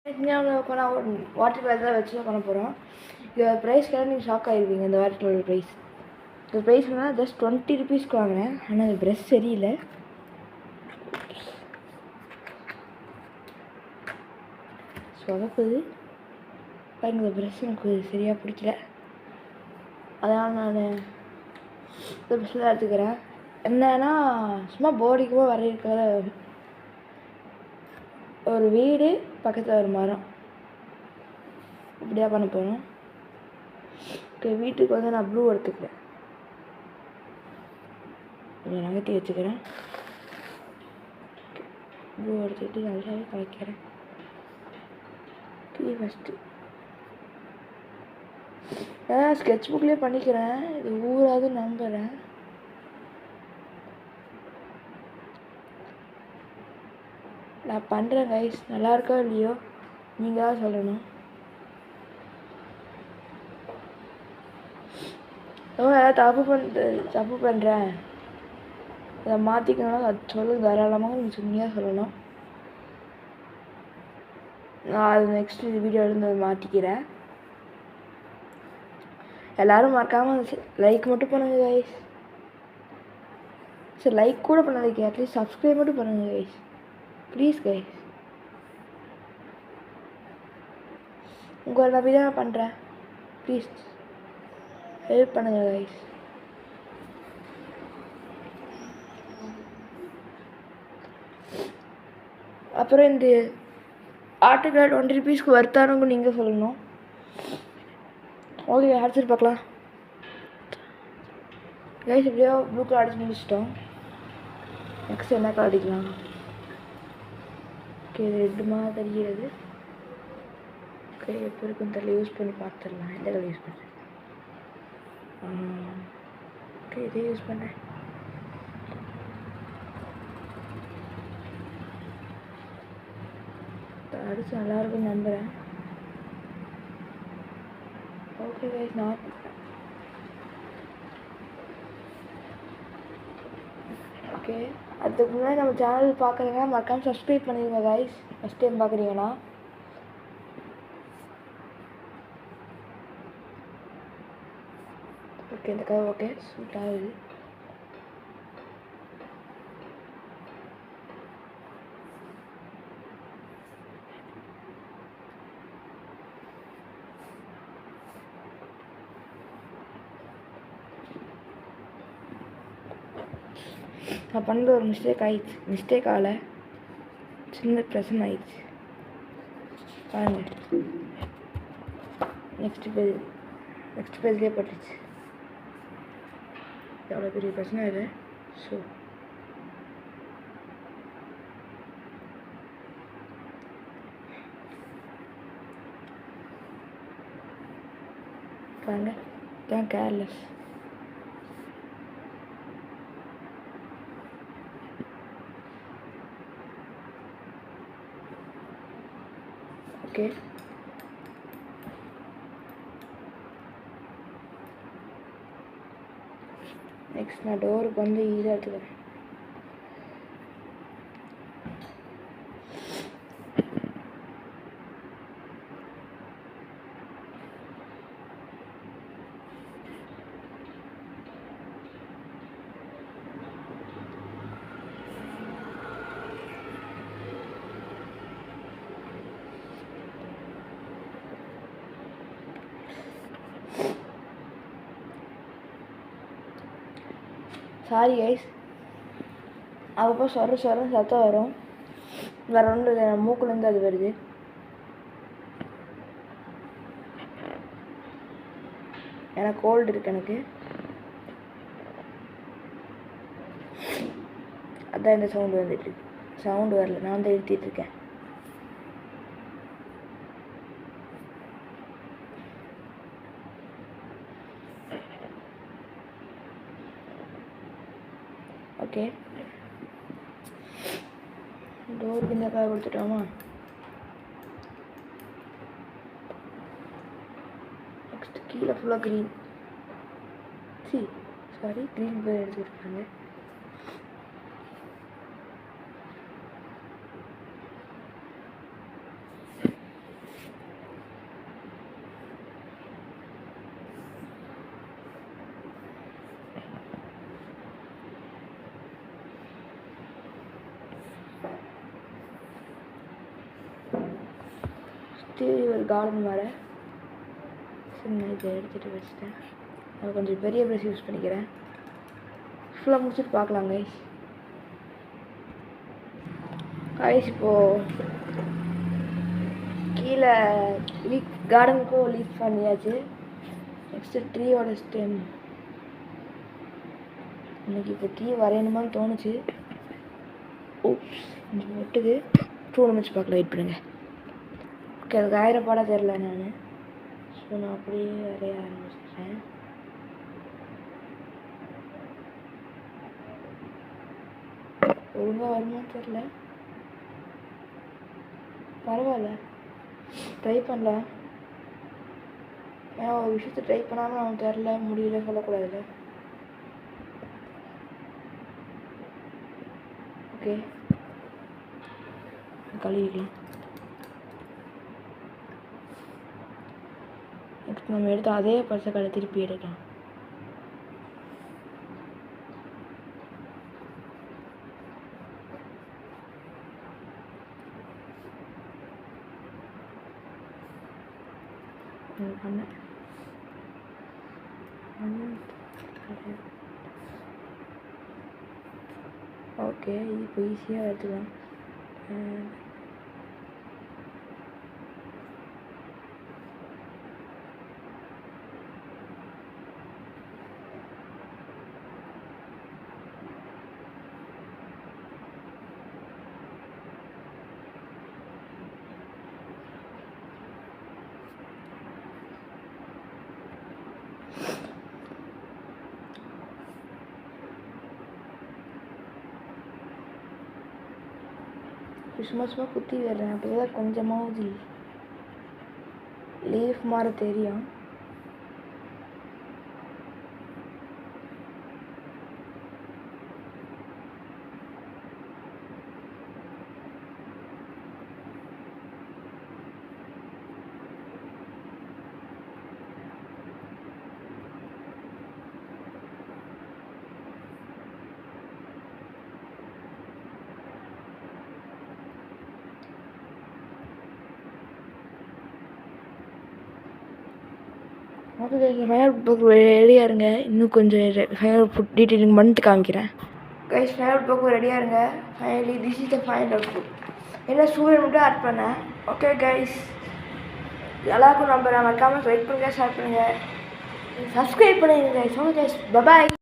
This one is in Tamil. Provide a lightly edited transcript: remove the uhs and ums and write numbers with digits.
வாட்டர் கலர் தான் வச்சு தான் பண்ண போகிறோம். இதோட ப்ரைஸ்க்காக நீங்கள் ஷாக் ஆகிருப்பீங்க. இந்த வாட்டர் கலர் ப்ரைஸ் வந்து ஜஸ்ட் 20 ருபீஸ்க்கு வாங்கினேன். ஆனால் அந்த ப்ரெஷ் சரியில்லை. சொதப்புது பாருங்க. இந்த ப்ரெஷ் எனக்கு சரியாக பிடிக்கல. அதனால் நான் இந்த ப்ரெஷ் தான் எடுத்துக்கிறேன். என்னன்னா சும்மா போர்டிக்குமோ வரையிருக்காத ஒரு வீடு பக்கத்தில் ஒரு மரம் இப்படியா பண்ண போகிறோம். ஓகே, வீட்டுக்கு வந்து நான் ப்ளூ எடுத்துக்கிறேன். கொஞ்சம் நகர்த்தி வச்சுக்கிறேன். ப்ளூ எடுத்துக்கிட்டு நல்லாவே கலக்கிறேன். ஃபஸ்ட்டு ஸ்கெட்ச் புக்லேயே பண்ணிக்கிறேன். இது ஊராது நம்புகிறேன். நான் பண்ணுறேன் கைஸ். நல்லா இருக்கோ இல்லையோ நீங்கள் தான் சொல்லணும். ஏதாவது தப்பு பண்ணுறேன் அதை மாற்றிக்கணும். அது சொல்லுங்க, தாராளமாக நீங்கள் சொன்னீங்க சொல்லணும். நான் அது நெக்ஸ்ட் வீடியோலேருந்து அதை மாற்றிக்கிறேன். எல்லோரும் மறக்காமல் லைக் மட்டும் பண்ணுங்க கைஸ். சரி, லைக் கூட பண்ணாதீங்க, அட்லீஸ்ட் சப்ஸ்கிரைப் மட்டும் பண்ணுங்க கைஸ், ப்ளீஸ் கைஸ். உங்களை நம்பி தான் நான் பண்ணுறேன். ப்ளீஸ் ஹெல்ப் பண்ணுங்க கைஸ். அப்புறம் இந்த ஆர்டிகல் 20 ருபீஸ்க்கு வர்த்தானவங்க நீங்கள் சொல்லணும். ஓகே, அடிச்சுட்டு பார்க்கலாம் கைஸ். எப்படியோ ப்ளூ கலர் அடிச்சு முடிச்சிட்டோம். நெக்ஸ்ட் என்ன கலர் அடிக்கலாம்? ஓகே, இது ரெட்டுமா தெரிகிறது. ஓகே, எப்போ இருக்குன்னு தெரியல. யூஸ் பண்ணி பார்த்துடலாம். எந்த கலர் யூஸ் பண்ணுறேன்? ஓகே, இதே யூஸ் பண்ணுறேன். அடிச்சு நல்லாயிருக்குன்னு நம்புகிறேன். ஓகே கைஸ், நான் ஓகே. அதுக்கு முன்னாடி நம்ம சேனல் பார்க்குறீங்கன்னா மறக்காமல் சப்ஸ்கிரைப் பண்ணிடுங்க கைஸ். ஃபஸ்ட் டைம் பார்க்குறீங்கன்னா ஓகே. இந்த கதை ஓகே, சூட் ஆகுது. நான் பண்ணுற ஒரு மிஸ்டேக் ஆகலை, சின்ன பிரச்சனை ஆயிடுச்சு பாருங்க. நெக்ஸ்ட் பேஜ்லேயே பட்டுச்சு. எவ்வளோ பெரிய பிரச்சனை இல்லை. ஸோ பாருங்க, தான் கேர்லெஸ். ஓகே, நெக்ஸ்ட் நான் டோருக்கு வந்து இதாக எடுத்துக்கிறேன். சாரி கைஸ், அப்பப்போ சொர சத்தம் வரும். வேறு ஒன்றும் இல்லை, மூக்குலேருந்து அது வருது. எனக்கு கோல்டு இருக்கு. எனக்கு அதான் இந்த சவுண்டு வந்துட்டுருக்கு. சவுண்டு வரல, நான் தான் எழுத்திட்டுருக்கேன். ஓகே, டோருக்கு இந்த கலர் கொடுத்துட்டோமா? நெக்ஸ்ட் கீழே ஃபுல்லாக க்ரீன். சாரி, க்ரீன் கலர் எடுத்துருக்காங்க. சுற்றி ஒரு கார்டன் வேறு. சரி நான் இதை எடுத்துகிட்டு வச்சுட்டேன். நான் கொஞ்சம் பெரிய ப்ரஷ் யூஸ் பண்ணிக்கிறேன். ஃபுல்லாக முடிச்சுட்டு பார்க்கலாம் கைஸ். இப்போது கீழே கார்டனுக்கும் லீக் பண்ணியாச்சு. நெக்ஸ்ட்டு ட்ரீயோட ஸ்டெம். எனக்கு இப்போ ட்ரீ வரையணுமான்னு தோணுச்சு. கொஞ்சம் வெட்டுது. 2 நிமிஷம் பார்க்கலாம், வெயிட் பண்ணுங்க. ஓகே, அதுக்கு ஆயிரப்பாடாக தெரில நான். ஸோ நான் அப்படியே வரைய ஆரம்பிச்சிட்டேன். ஒழுங்காக வருமானு தெரில. பரவாயில்ல, ட்ரை பண்ணலாம். ஏன்னா ஒரு விஷயத்தை ட்ரை பண்ணாமல் அவனுக்கு தெரில முடியல சொல்லக்கூடாதுல்ல. ஓகே, கழுவிக்கலாம். நெக்ஸ்ட் நம்ம எடுத்து அதே பச்சை கடை திருப்பி எடுக்கலாம். பண்ணேன். ஓகே, இது இப்போ ஈஸியாக எடுத்துக்கலாம். சும்மா சும்மா குத்தி விடுறேன், அப்போ தான் கொஞ்சமாவது லீஃப் மாதிரி தெரியும். ஓகே கைஸ், ஃபைனல் புக் ரெடியாக இருங்க. இன்னும் கொஞ்சம் ஃபைனல் புக் டீட்டெயிலிங் பண்ணிட்டு காமிக்கிறேன். கைஸ், ஃபைனல் புக் ரெடியாக இருங்க. Finally this is the final book. என்ன ஸ்டூடெண்ட் மட்டும் ஆட் பண்ணேன். ஓகே கைஸ், எல்லாருக்கும் நம்புறேன். மறக்காமல் லைக் பண்ணுங்கள், ஷேர் பண்ணுங்கள், சப்ஸ்கிரைப் பண்ணுங்கள் கைஸ். Okay guys, bye bye.